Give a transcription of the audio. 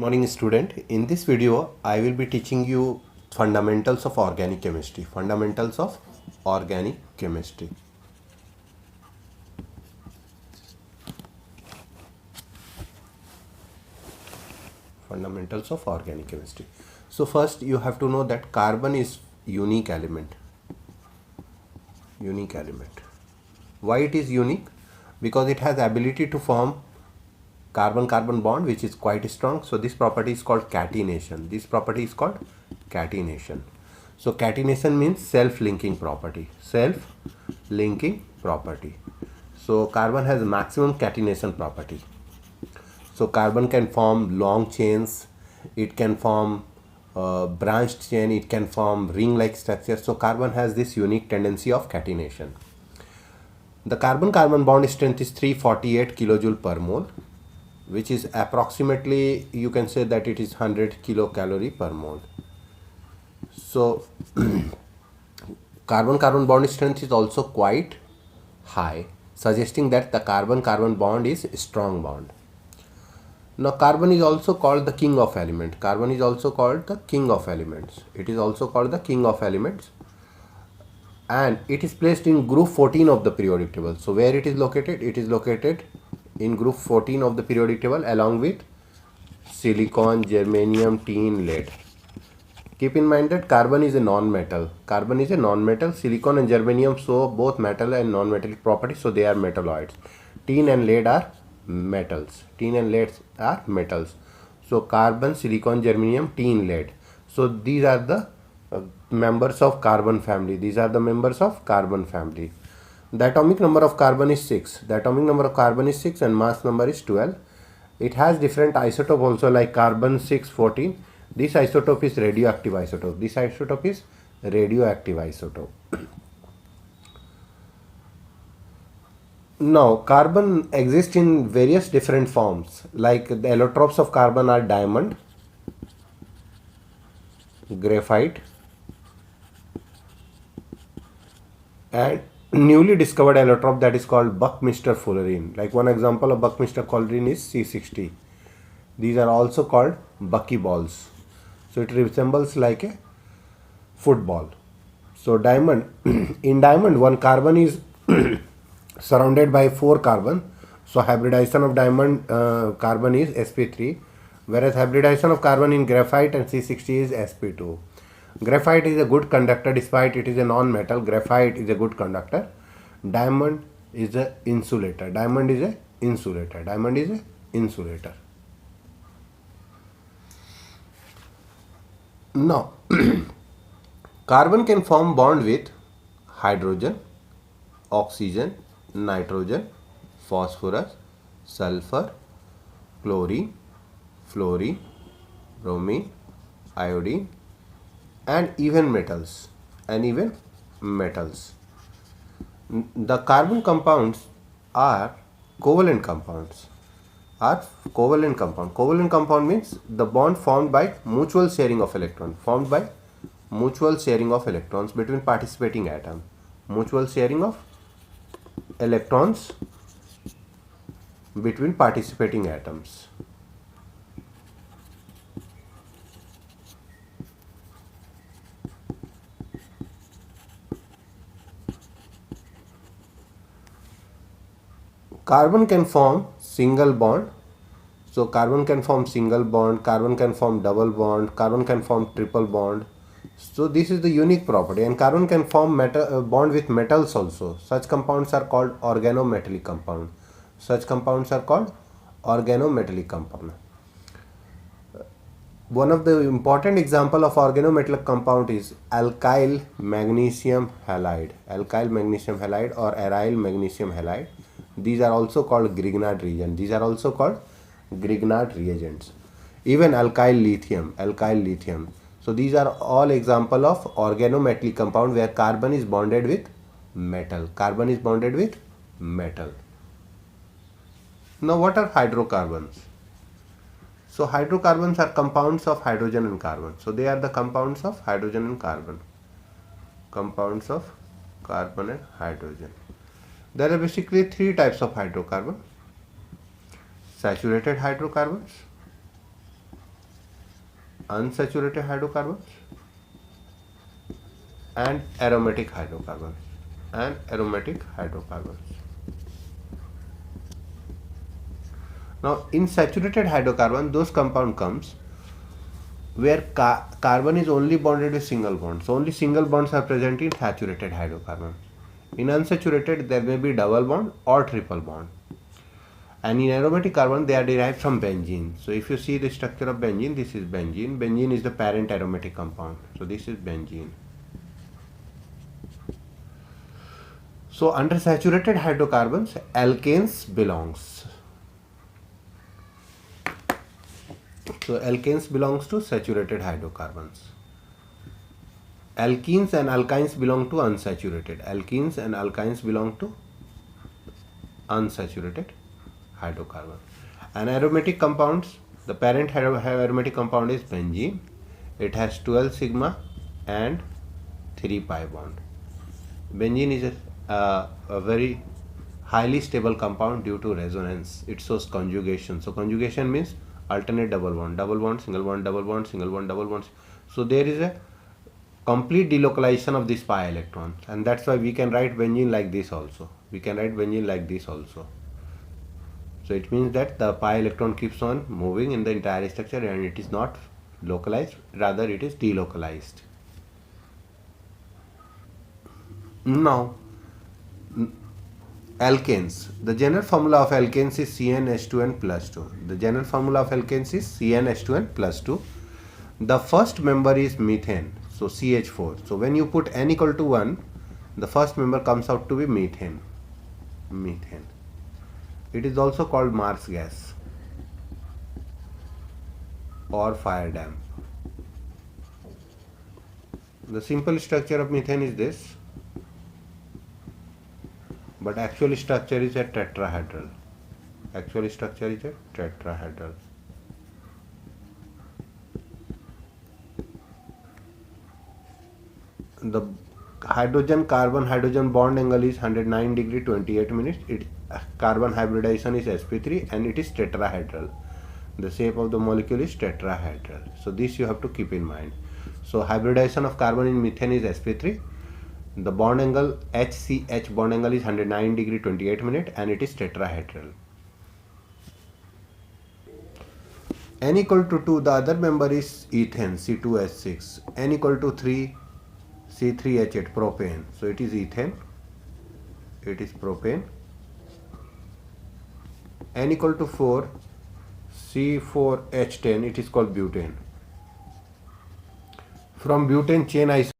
Morning student. In this video I will be teaching you fundamentals of organic chemistry. Fundamentals of organic chemistry. Fundamentals of organic chemistry. So first you have to know that carbon is unique element. Unique element. Why it is unique? Because it has ability to form carbon-carbon bond which is quite strong. So this property is called catenation. This property is called catenation. So catenation means self-linking property. Self-linking property. So carbon has maximum catenation property. So carbon can form long chains. It can form branched chain. It can form ring-like structure. So carbon has this unique tendency of catenation. The carbon-carbon bond strength is 348 kilojoule per mole, which is approximately, you can say that it is 100 kilocalorie per mole. So carbon-carbon bond strength is also quite high, suggesting that the carbon-carbon bond is a strong bond. Now carbon is also called the king of element. Carbon is also called the king of elements. It is also called the king of elements, and it is placed in group 14 of the periodic table. So where it is located? It is located in group 14 of the periodic table along with silicon, germanium, tin, lead. Keep in mind that carbon is a non-metal. Carbon is a non-metal. Silicon and germanium show both metal and non-metallic properties, so they are metalloids. Tin and lead are metals. Tin and lead are metals. So carbon, silicon, germanium, tin, lead. So these are the members of carbon family. These are the members of carbon family. The atomic number of carbon is 6. The atomic number of carbon is 6 and mass number is 12. It has different isotope also, like carbon 614. This isotope is radioactive isotope. This isotope is radioactive isotope. Now carbon exists in various different forms, like the allotropes of carbon are diamond, graphite, and newly discovered allotrope that is called Buckminster fullerene. Like one example of Buckminster fullerene is C60. These are also called buckyballs. So it resembles like a football. So diamond, in diamond one carbon is surrounded by 4 carbon. So hybridization of diamond carbon is sp3, whereas hybridization of carbon in graphite and C60 is sp2. Graphite is a good conductor despite it is a non-metal. Graphite is a good conductor. Diamond is a insulator. Diamond is a insulator. Diamond is a insulator. Now, carbon can form bond with hydrogen, oxygen, nitrogen, phosphorus, sulfur, chlorine, fluorine, bromine, iodine, and even metals. The carbon compounds are covalent compounds. Covalent compound means the bond formed by mutual sharing of electrons. Formed by mutual sharing of electrons between participating atoms. Mutual sharing of electrons between participating atoms. Carbon can form single bond. So carbon can form single bond, carbon can form double bond, carbon can form triple bond. So this is the unique property, and carbon can form bond with metals also. Such compounds are called organometallic compound. Such compounds are called organometallic compound. One of the important example of organometallic compound is alkyl magnesium halide. Alkyl magnesium halide or aryl magnesium halide. These are also called Grignard reagents. These are also called Grignard reagents. Even alkyl lithium. So these are all example of organometallic compound where carbon is bonded with metal. Carbon is bonded with metal. Now what are hydrocarbons? So hydrocarbons are compounds of hydrogen and carbon. So they are the compounds of hydrogen and carbon. Compounds of carbon and hydrogen. There are basically 3 types of hydrocarbon: saturated hydrocarbons, unsaturated hydrocarbons and aromatic hydrocarbons. Now in saturated hydrocarbon, those compound comes where carbon is only bonded with single bonds. So only single bonds are present in saturated hydrocarbon. In unsaturated, there may be double bond or triple bond. And in aromatic carbon, they are derived from benzene. So if you see the structure of benzene, this is benzene. Benzene is the parent aromatic compound. So this is benzene. So under saturated hydrocarbons, alkanes belongs. So alkanes belongs to saturated hydrocarbons. Alkenes and alkynes belong to unsaturated. Hydrocarbon. And aromatic compounds, the parent aromatic compound is benzene. It has 12 sigma and 3 pi bond. Benzene is a very highly stable compound due to resonance. It shows conjugation. So conjugation means alternate double bond, single bond, double bond, single bond, double bonds. So there is a complete delocalization of this pi electron, and that's why we can write benzene like this also. So it means that the pi electron keeps on moving in the entire structure and it is not localized, rather it is delocalized. Now alkanes. The general formula of alkanes is CnH2n plus 2. The first member is methane, so CH4. So when you put n equal to 1, the first member comes out to be methane. It is also called Mars gas or fire damp. The simple structure of methane is this, but actual structure is a tetrahedral. The hydrogen bond angle is 109 degree 28 minutes. Its carbon hybridization is sp3 and it is tetrahedral. The shape of the molecule is tetrahedral. So this you have to keep in mind. So hybridization of carbon in methane is sp3. The bond angle HCH bond angle is 109 degree 28 minutes and it is tetrahedral. N equal to 2, the other member is ethane, C2H6. N equal to 3, C3H8, propane. So it is ethane. Propane. N equal to 4, C4H10, it is called butane. From butane chain isomer